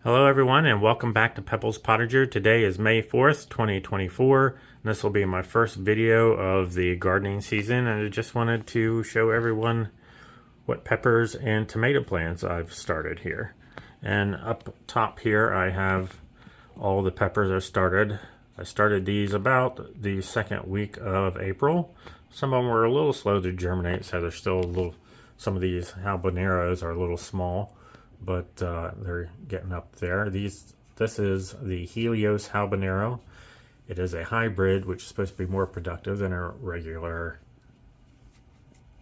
Hello everyone and welcome back to Pepple's Potager. Today is May 4th, 2024. And this will be my first video of the gardening season, and I just wanted to show everyone what peppers and tomato plants I've started here. And up top here I have all the peppers I started. I started these about the second week of April. Some of them were a little slow to germinate, so they're still a little, some of these habaneros are a little small, but they're getting up there. This is the Helios habanero. It is a hybrid, which is supposed to be more productive than a regular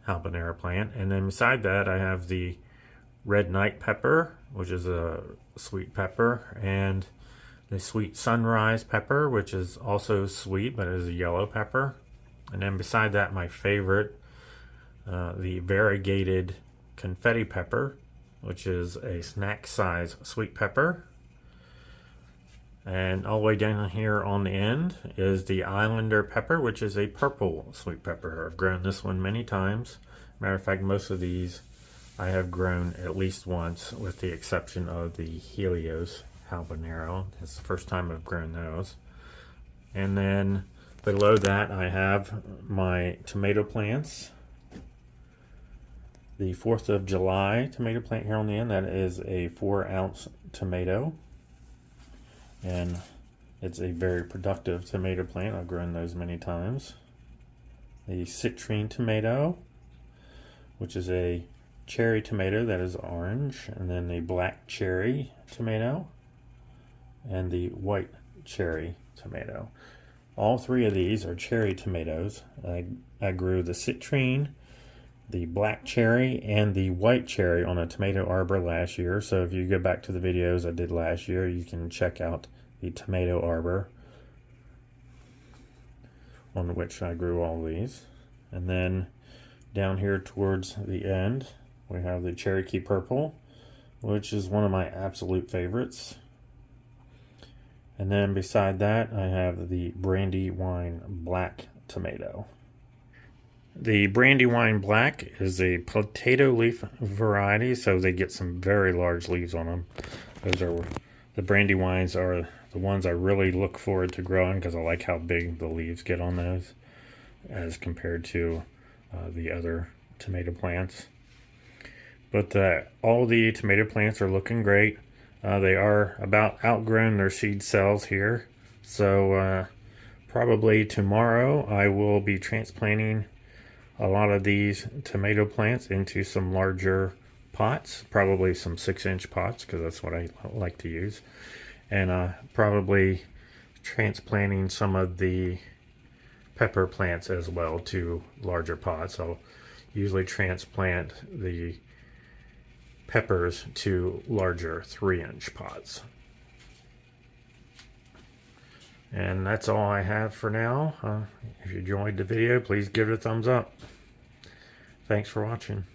habanero plant. And then beside that, I have the red night pepper, which is a sweet pepper, and the sweet sunrise pepper, which is also sweet, but is a yellow pepper. And then beside that, my favorite, the variegated confetti pepper, which is a snack size sweet pepper. And all the way down here on the end is the Islander pepper, which is a purple sweet pepper. I've grown this one many times. Matter of fact, most of these I have grown at least once, with the exception of the Helios habanero. It's the first time I've grown those. And then below that I have my tomato plants. The 4th of July tomato plant here on the end, that is a 4-ounce tomato. And it's a very productive tomato plant. I've grown those many times. The citrine tomato, which is a cherry tomato that is orange. And then the black cherry tomato and the white cherry tomato. All three of these are cherry tomatoes. I grew the citrine, the black cherry, and the white cherry on a tomato arbor last year. So if you go back to the videos I did last year, you can check out the tomato arbor on which I grew all these. And then down here towards the end, we have the Cherokee purple, which is one of my absolute favorites. And then beside that, I have the Brandywine black tomato. The Brandywine Black is a potato leaf variety, so they get some very large leaves on them. The Brandywines are the ones I really look forward to growing, because I like how big the leaves get on those as compared to the other tomato plants. But all the tomato plants are looking great. They are about outgrown their seed cells here, so probably tomorrow I will be transplanting a lot of these tomato plants into some larger pots, probably some 6-inch pots, because that's what I like to use. And probably transplanting some of the pepper plants as well to larger pots. I'll usually transplant the peppers to larger 3-inch pots. And that's all I have for now. If you enjoyed the video, please give it a thumbs up. Thanks for watching.